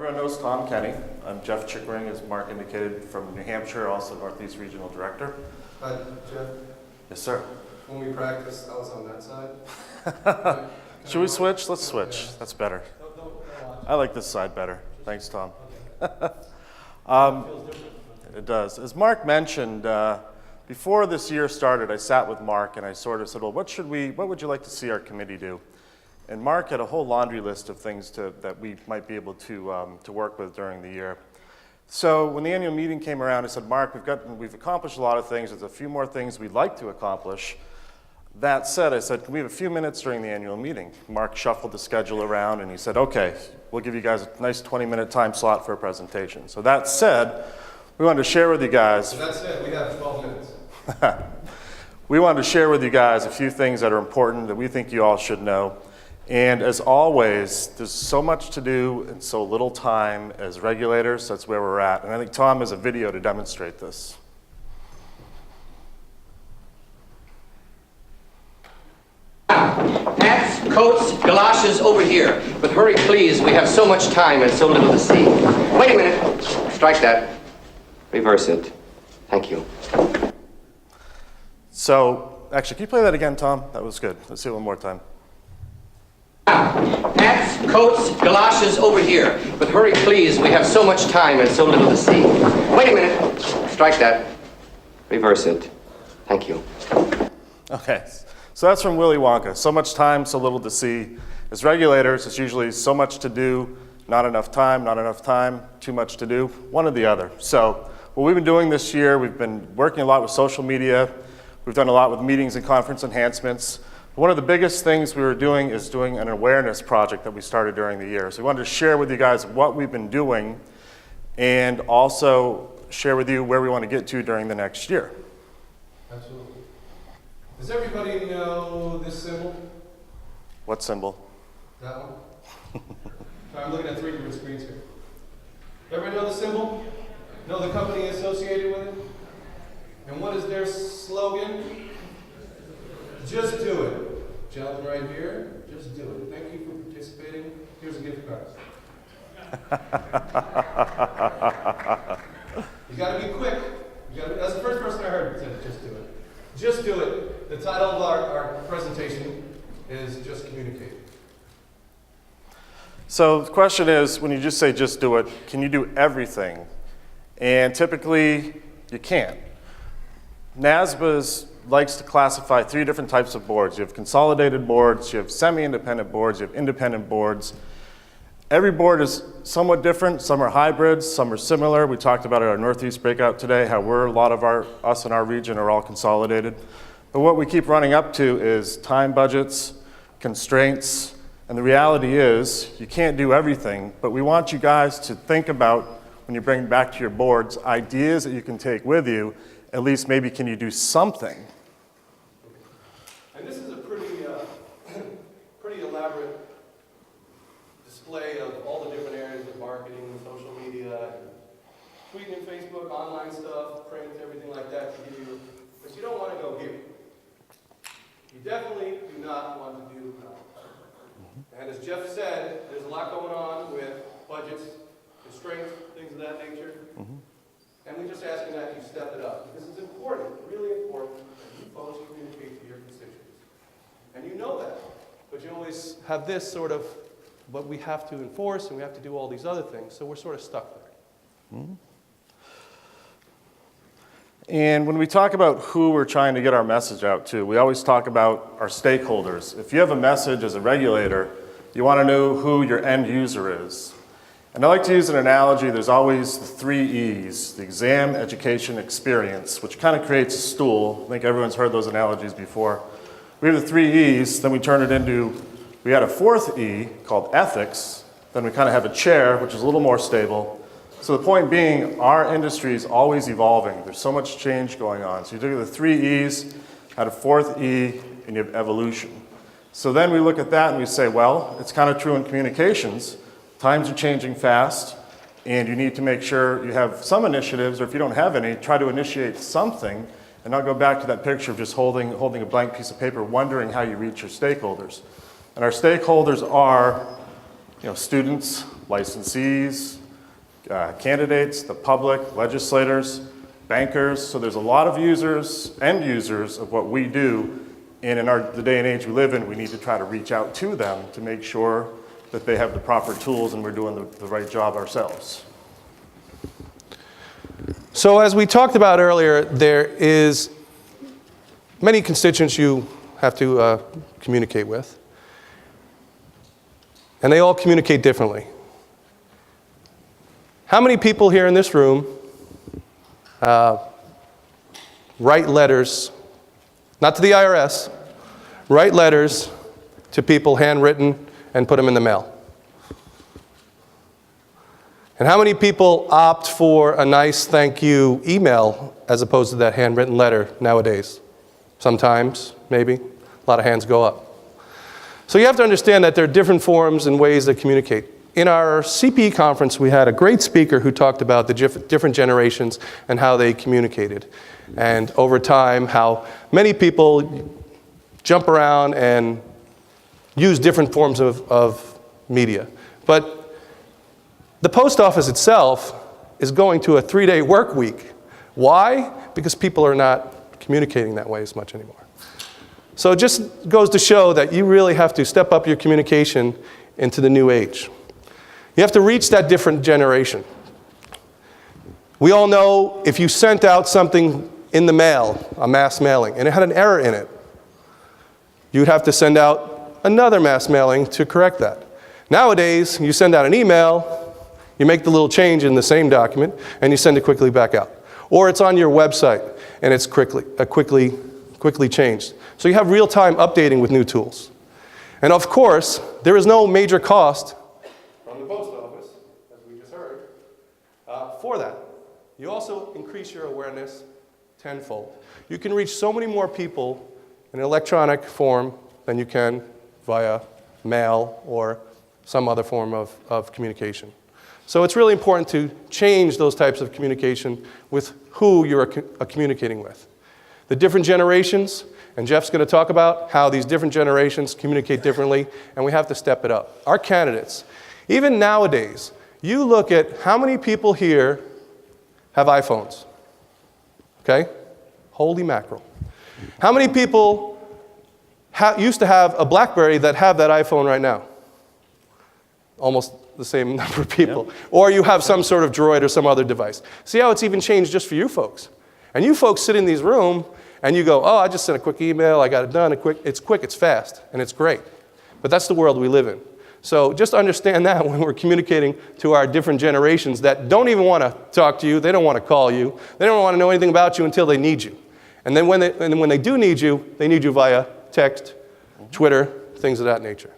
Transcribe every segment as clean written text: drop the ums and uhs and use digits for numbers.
everyone knows Tom Kenny. I'm Jeff Chickering, as Mark indicated, from New Hampshire, also Northeast Regional Director. Jeff? Yes, sir. When we practiced, I was on that side. Should we switch? Let's switch. Yeah. That's better. I like this side better. Thanks, Tom. It does. As Mark mentioned, before this year started, I sat with Mark and I sort of said, well, what would you like to see our committee do? And Mark had a whole laundry list of things that we might be able to work with during the year. So when the annual meeting came around, I said, Mark, we've accomplished a lot of things. There's a few more things we'd like to accomplish. That said, I said, can we have a few minutes during the annual meeting? Mark shuffled the schedule around and he said, okay, we'll give you guys a nice 20-minute time slot for a presentation. So that said, we wanted to share with you guys. So that's it, we have 12 minutes. We wanted to share with you guys a few things that are important that we think you all should know. And as always, there's so much to do and so little time as regulators. That's where we're at. And I think Tom has a video to demonstrate this. Hats, coats, galoshes over here. But hurry, please. We have so much time and so little to see. Wait a minute. Strike that. Reverse it. Thank you. So, actually, can you play that again, Tom? That was good. Let's see it one more time. Hats, coats, galoshes over here. But hurry, please. We have so much time and so little to see. Wait a minute. Strike that. Reverse it. Thank you. Okay. So that's from Willy Wonka. So much time, so little to see. As regulators, it's usually so much to do, not enough time, too much to do, one or the other. So what we've been doing this year, we've been working a lot with social media. We've done a lot with meetings and conference enhancements. One of the biggest things we were doing is doing an awareness project that we started during the year. So we wanted to share with you guys what we've been doing and also share with you where we want to get to during the next year. Absolutely. Does everybody know this symbol? What symbol? That one? I'm looking at 3 different screens here. Everybody know the symbol? Know the company associated with it? And what is their slogan? Just do it. Gentlemen right here, just do it. Thank you for participating. Here's a gift card. You gotta be quick. That's the first person I heard who said just do it. Just do it. The title of our presentation is Just Communicate. So the question is, when you just say just do it, can you do everything? And typically, you can't. NASBA likes to classify 3 different types of boards. You have consolidated boards, you have semi-independent boards, you have independent boards. Every board is somewhat different. Some are hybrids, some are similar. We talked about it at our Northeast breakout today, how us in our region are all consolidated. But what we keep running up to is time budgets, constraints, and the reality is you can't do everything, but we want you guys to think about, when you bring back to your boards, ideas that you can take with you. At least maybe can you do something? And this is a pretty elaborate display of all the different areas of marketing, social media, tweeting and Facebook, online stuff, print, everything like that to give you, but you don't want to go here. You definitely do not want to do that. And as Jeff said, there's a lot going on with budgets, constraints, things of that nature. And we're just asking that you step it up. Because it's important, really important, that you folks communicate to your constituents. And you know that. But you always have this sort of, but we have to enforce and we have to do all these other things. So we're sort of stuck there. And when we talk about who we're trying to get our message out to, we always talk about our stakeholders. If you have a message as a regulator, you want to know who your end user is. And I like to use an analogy. There's always the 3 E's, the exam, education, experience, which kind of creates a stool. I think everyone's heard those analogies before. We have the 3 E's, then we turn it into, we had a 4th E called ethics, then we kind of have a chair, which is a little more stable. So the point being, our industry is always evolving. There's so much change going on. So you look at the 3 E's, had a 4th E, and you have evolution. So then we look at that and we say, well, it's kind of true in communications. Times are changing fast, and you need to make sure you have some initiatives, or if you don't have any, try to initiate something, and not go back to that picture of just holding a blank piece of paper, wondering how you reach your stakeholders. And our stakeholders are, students, licensees, candidates, the public, legislators, bankers. So there's a lot of users, end users of what we do. And in the day and age we live in, we need to try to reach out to them to make sure that they have the proper tools and we're doing the right job ourselves. So as we talked about earlier, there is many constituents you have to communicate with. And they all communicate differently. How many people here in this room write letters, not to the IRS, write letters to people handwritten and put them in the mail? And how many people opt for a nice thank you email as opposed to that handwritten letter nowadays? Sometimes, maybe. A lot of hands go up. So you have to understand that there are different forms and ways to communicate. In our CPE conference, we had a great speaker who talked about the different generations and how they communicated. And over time, how many people jump around and use different forms of media. But the post office itself is going to a 3-day work week. Why? Because people are not communicating that way as much anymore. So it just goes to show that you really have to step up your communication into the new age. You have to reach that different generation. We all know if you sent out something in the mail, a mass mailing, and it had an error in it, you'd have to send out another mass mailing to correct that. Nowadays, you send out an email, you make the little change in the same document, and you send it quickly back out. Or it's on your website, and it's quickly changed. So you have real-time updating with new tools. And of course, there is no major cost from the post office, as we just heard, for that. You also increase your awareness tenfold. You can reach so many more people in an electronic form than you can via mail or some other form of communication. So it's really important to change those types of communication with who you're communicating with. The different generations, and Jeff's going to talk about how these different generations communicate differently, and we have to step it up. Our candidates, even nowadays, you look at how many people here have iPhones, okay? Holy mackerel. How many people used to have a BlackBerry that have that iPhone right now? Almost the same number of people. Yep. Or you have some sort of Droid or some other device. See how it's even changed just for you folks. And you folks sit in these rooms and you go, oh, I just sent a quick email, I got it done, it's quick, it's fast, and it's great. But that's the world we live in. So just understand that when we're communicating to our different generations that don't even want to talk to you, they don't want to call you, they don't want to know anything about you until they need you. And then when they do need you via text, Twitter, things of that nature.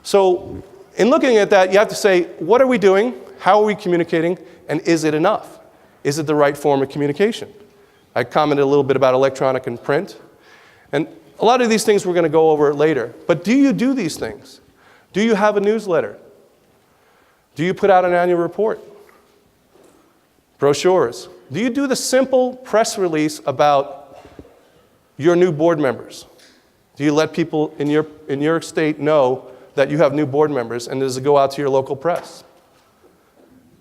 So in looking at that, you have to say, what are we doing? How are we communicating? And is it enough? Is it the right form of communication? I commented a little bit about electronic and print. And a lot of these things we're going to go over later. But do you do these things? Do you have a newsletter? Do you put out an annual report? Brochures? Do you do the simple press release about your new board members? Do you let people in your state know that you have new board members, and does it go out to your local press?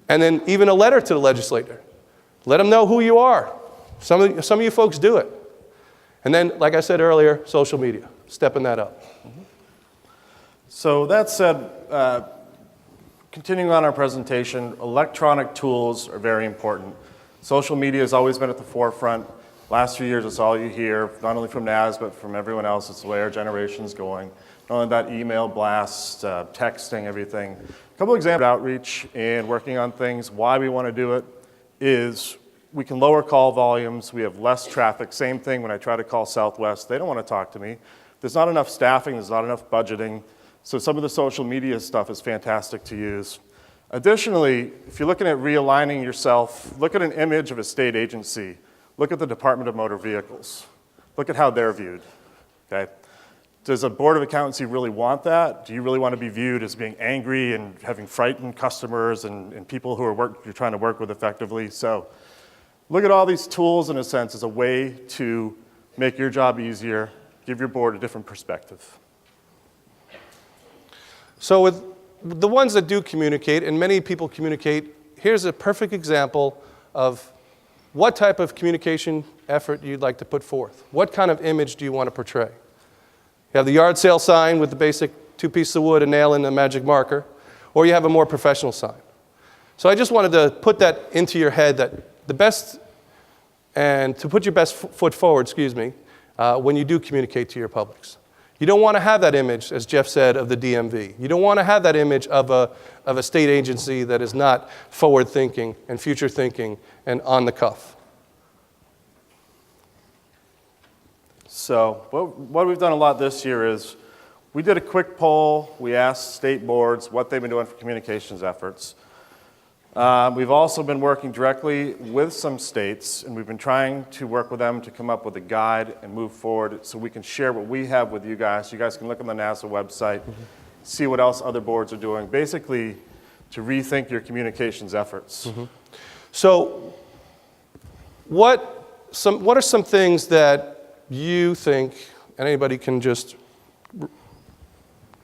And then even a letter to the legislator. Let them know who you are. Some of you folks do it. And then, like I said earlier, social media, stepping that up. Mm-hmm. So that said, continuing on our presentation, electronic tools are very important. Social media has always been at the forefront. Last few years, it's all you hear, not only from NASBA, but from everyone else. It's the way our generation's going. Not only that, email blasts, texting, everything. A couple examples of outreach and working on things. Why we want to do it is we can lower call volumes. We have less traffic. Same thing when I try to call Southwest. They don't want to talk to me. There's not enough staffing. There's not enough budgeting. So some of the social media stuff is fantastic to use. Additionally, if you're looking at realigning yourself, look at an image of a state agency. Look at the Department of Motor Vehicles. Look at how they're viewed, okay? Does a Board of Accountancy really want that? Do you really want to be viewed as being angry and having frightened customers and people who you're trying to work with effectively? So look at all these tools, in a sense, as a way to make your job easier, give your board a different perspective. So with the ones that do communicate, and many people communicate, here's a perfect example of what type of communication effort you'd like to put forth. What kind of image do you want to portray? You have the yard sale sign with the basic 2 pieces of wood, a nail, and a magic marker, or you have a more professional sign. So I just wanted to put that into your head that the best, and to put your best foot forward, when you do communicate to your publics. You don't want to have that image, as Jeff said, of the DMV. You don't want to have that image of a state agency that is not forward-thinking and future-thinking and on the cuff. So what we've done a lot this year is we did a quick poll. We asked state boards what they've been doing for communications efforts. We've also been working directly with some states, and we've been trying to work with them to come up with a guide and move forward so we can share what we have with you guys. You guys can look on the NASBA website, see what else other boards are doing, basically to rethink your communications efforts. So what are some things that you think, and anybody can just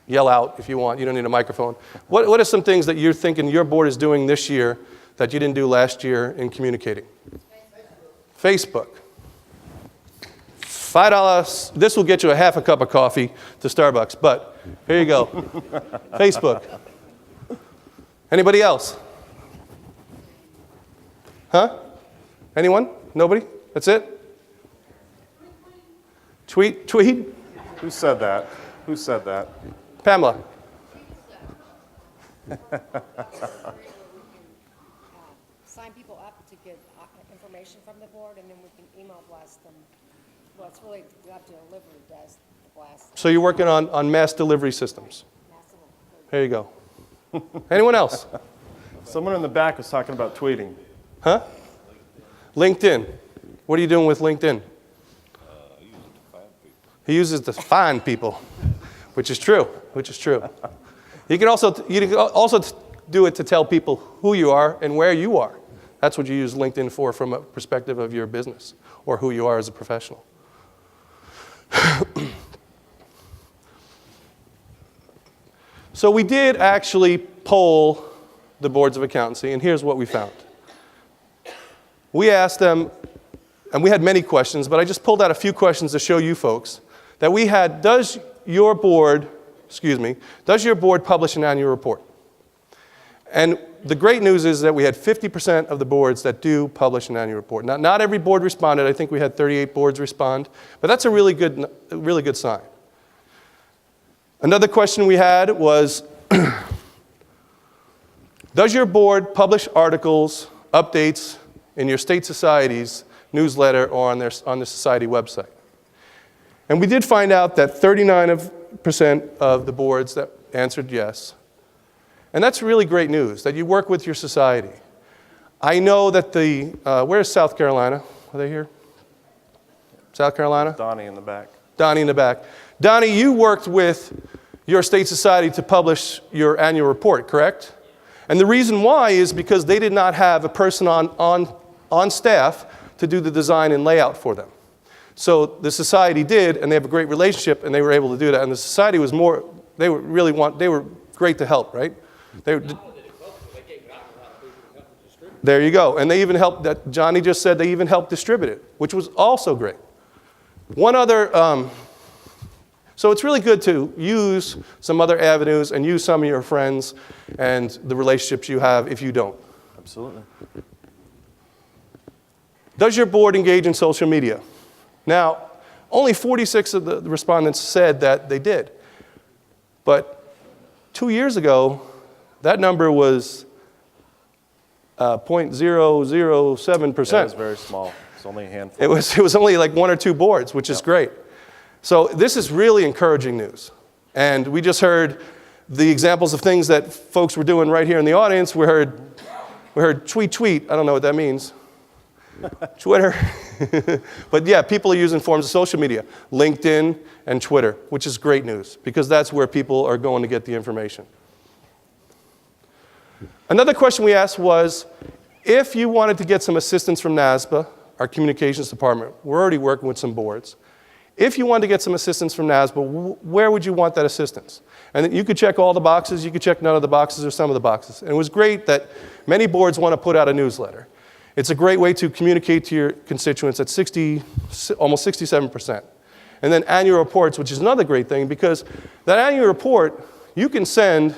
yell out if you want, you don't need a microphone. What are some things that you're thinking your board is doing this year that you didn't do last year in communicating? Facebook. $5, this will get you a half a cup of coffee to Starbucks, but here you go. Facebook. Anybody else? Huh? Anyone? Nobody? That's it? Tweet? Who said that? Who said that? Pamela. Sign people up to get information from the board, and then we can email blast them. Well, it's really up to delivery desk to blast. So you're working on mass delivery systems. There you go. Anyone else? Someone in the back was talking about tweeting. Huh? LinkedIn. What are you doing with LinkedIn? He uses it to find people, which is true. You can also do it to tell people who you are and where you are. That's what you use LinkedIn for from a perspective of your business or who you are as a professional. So we did actually poll the boards of accountancy, and here's what we found. We asked them, and we had many questions, but I just pulled out a few questions to show you folks that we had. Does your board publish an annual report? And the great news is that we had 50% of the boards that do publish an annual report. Not every board responded. I think we had 38 boards respond, but that's a really good sign. Another question we had was, does your board publish articles, updates in your state society's newsletter or on the society website? And we did find out that 39% of the boards that answered yes. And that's really great news, that you work with your society. I know that where's South Carolina? Are they here? South Carolina? Donnie in the back. Donnie in the back. Donnie, you worked with your state society to publish your annual report, correct? And the reason why is because they did not have a person on staff to do the design and layout for them. So the society did, and they have a great relationship, and they were able to do that. And the society was they were great to help, right? There you go. And they even helped, that Johnny just said, they even helped distribute it, which was also great. One other, so it's really good to use some other avenues and use some of your friends and the relationships you have if you don't. Absolutely. Does your board engage in social media? Now, only 46 of the respondents said that they did. But 2 years ago, that number was 0.007%. That was very small. It's only a handful. It was only like 1 or 2 boards, which is great. So this is really encouraging news. And we just heard the examples of things that folks were doing right here in the audience. We heard tweet. I don't know what that means. Twitter. But yeah, people are using forms of social media, LinkedIn and Twitter, which is great news because that's where people are going to get the information. Another question we asked was, if you wanted to get some assistance from NASBA, our communications department, we're already working with some boards. If you wanted to get some assistance from NASBA, where would you want that assistance? And you could check all the boxes, you could check none of the boxes or some of the boxes. And it was great that many boards want to put out a newsletter. It's a great way to communicate to your constituents at almost 67%. And then annual reports, which is another great thing, because that annual report, you can send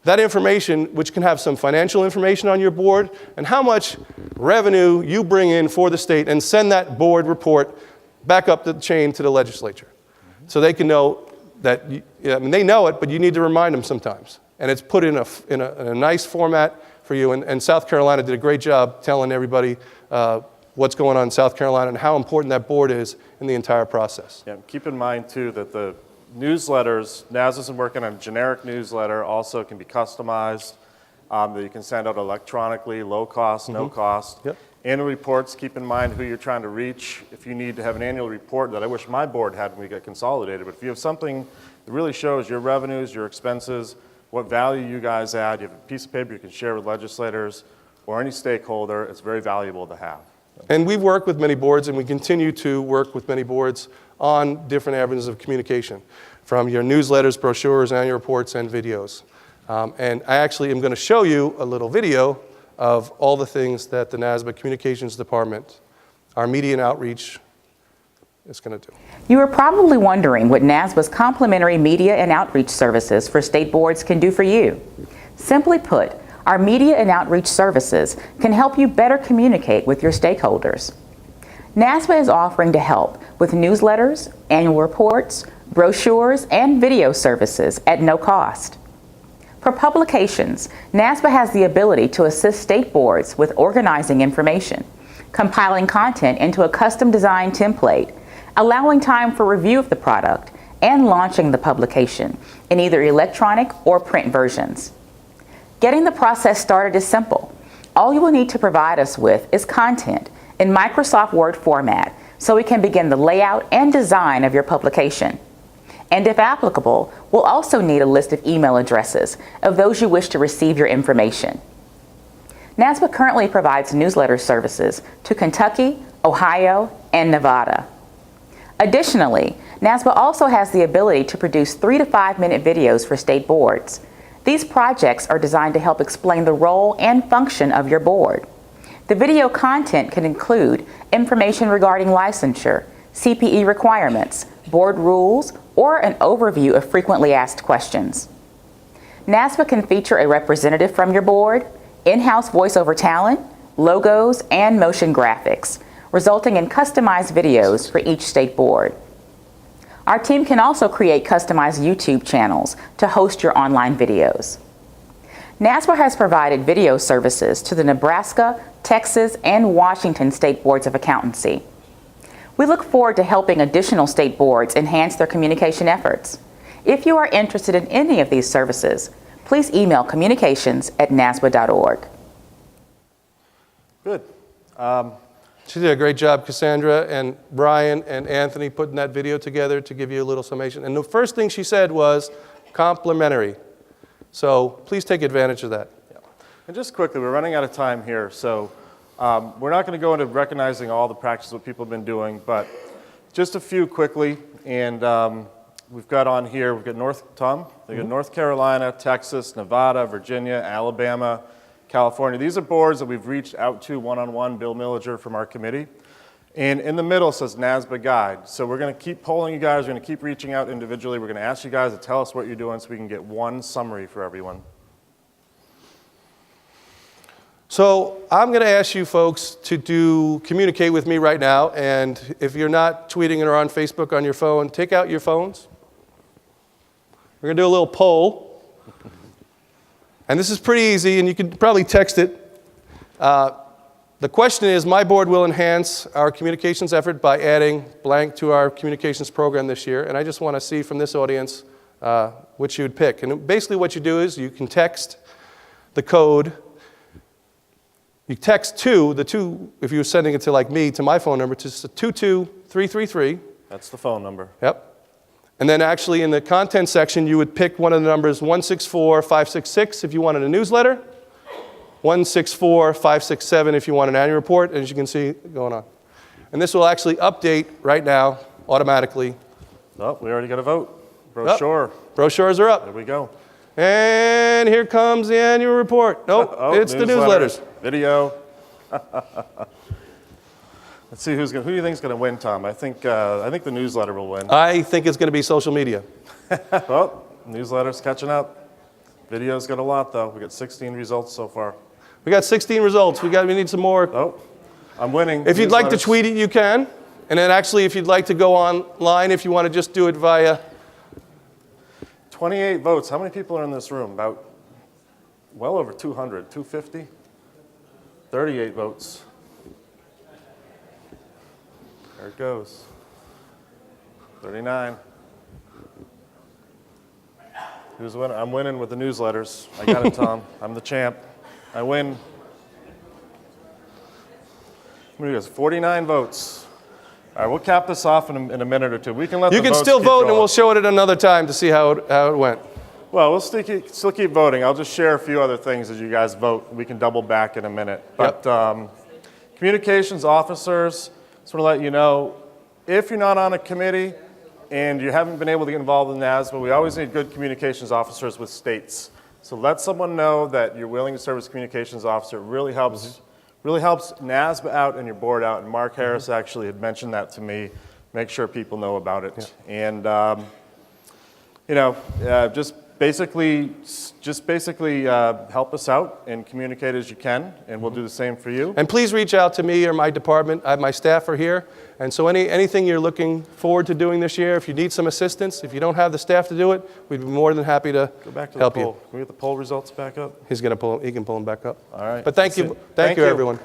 that information, which can have some financial information on your board, and how much revenue you bring in for the state, and send that board report back up the chain to the legislature. So they can know that, I mean, they know it, but you need to remind them sometimes. And it's put in a nice format for you. And South Carolina did a great job telling everybody what's going on in South Carolina and how important that board is in the entire process. Yeah, keep in mind too that the newsletters, NASBA's been working on a generic newsletter, also can be customized, that you can send out electronically, low cost, no cost. Yep. Annual reports, keep in mind who you're trying to reach. If you need to have an annual report that I wish my board had when we get consolidated, but if you have something that really shows your revenues, your expenses, what value you guys add, you have a piece of paper you can share with legislators or any stakeholder, it's very valuable to have. And we've worked with many boards, and we continue to work with many boards on different avenues of communication, from your newsletters, brochures, annual reports, and videos. And I actually am going to show you a little video of all the things that the NASBA Communications Department, our media and outreach, is going to do. You are probably wondering what NASBA's complimentary media and outreach services for state boards can do for you. Simply put, our media and outreach services can help you better communicate with your stakeholders. NASBA is offering to help with newsletters, annual reports, brochures, and video services at no cost. For publications, NASBA has the ability to assist state boards with organizing information, compiling content into a custom-designed template, allowing time for review of the product, and launching the publication in either electronic or print versions. Getting the process started is simple. All you will need to provide us with is content in Microsoft Word format so we can begin the layout and design of your publication. And if applicable, we'll also need a list of email addresses of those you wish to receive your information. NASBA currently provides newsletter services to Kentucky, Ohio, and Nevada. Additionally, NASBA also has the ability to produce 3 to 5 minute videos for state boards. These projects are designed to help explain the role and function of your board. The video content can include information regarding licensure, CPE requirements, board rules, or an overview of frequently asked questions. NASBA can feature a representative from your board, in-house voiceover talent, logos, and motion graphics, resulting in customized videos for each state board. Our team can also create customized YouTube channels to host your online videos. NASBA has provided video services to the Nebraska, Texas, and Washington State Boards of Accountancy. We look forward to helping additional state boards enhance their communication efforts. If you are interested in any of these services, please email communications@nasba.org. Good. She did a great job, Cassandra and Brian and Anthony, putting that video together to give you a little summation. And the first thing she said was complimentary. So please take advantage of that. Yeah. And just quickly, we're running out of time here, so we're not going to go into recognizing all the practices what people have been doing, but just a few quickly. And we've got on here, we've got North Carolina, Texas, Nevada, Virginia, Alabama, California. These are boards that we've reached out to one-on-one, Bill Milliger from our committee. And in the middle says NASBA Guide. So we're going to keep polling you guys. We're going to keep reaching out individually. We're going to ask you guys to tell us what you're doing so we can get one summary for everyone. So I'm going to ask you folks to communicate with me right now. And if you're not tweeting or on Facebook on your phone, take out your phones. We're going to do a little poll. And this is pretty easy, and you can probably text it. The question is, my board will enhance our communications effort by adding blank to our communications program this year. And I just want to see from this audience which you would pick. And basically what you do is you can text the code. You text if you're sending it to like me, to my phone number, to 22333. That's the phone number. Yep. And then actually in the content section, you would pick one of the numbers 164566 if you wanted a newsletter, 164567 if you want an annual report, and as you can see going on. And this will actually update right now automatically. Oh, we already got a vote. Brochure. Brochures are There up. we go. And here comes the annual report. Nope, Oh, it's the newsletters. Video. Let's see who do you think is going to win, Tom? I think the newsletter will win. I think it's going to be social media. Well, newsletter's catching up. Video's got a lot though. We got 16 results so far. We got 16 results. We need some more. Oh, I'm winning. If you'd like to Newsletters. tweet it, you can. And then actually, if you'd like to go online, if you want to just do it via 28 votes. How many people are in this room? About well over 200, 250? 38 votes. There it goes. 39. Who's winning? I'm winning with the newsletters. I got it, Tom. I'm the champ. I win. How many guys? 49 votes. All right, we'll cap this off in a minute or two. We can let You the can votes still keep vote, and going. we'll show it at another time to see how it went. Well, we'll still keep voting. I'll just share a few other things as you guys vote. We can double back in a minute. But communications officers, just want to let you know, if you're not on a committee and you haven't been able to get involved in NASBA, we always need good communications officers with states. So let someone know that you're willing to serve as communications officer. It really helps NASBA out and your board out. And Mark Harris actually had mentioned that to me. Make sure people know about it. And just basically help us out and communicate as you can, and we'll do the same for you. And please reach out to me or my department. My staff are here. And so anything you're looking forward to doing this year, if you need some assistance, if you don't have the staff to do it, we'd be more than happy to Go back to help the poll. you. Can we get the poll results back up? He can pull them back up. All right. But thank you, Thank you. everyone.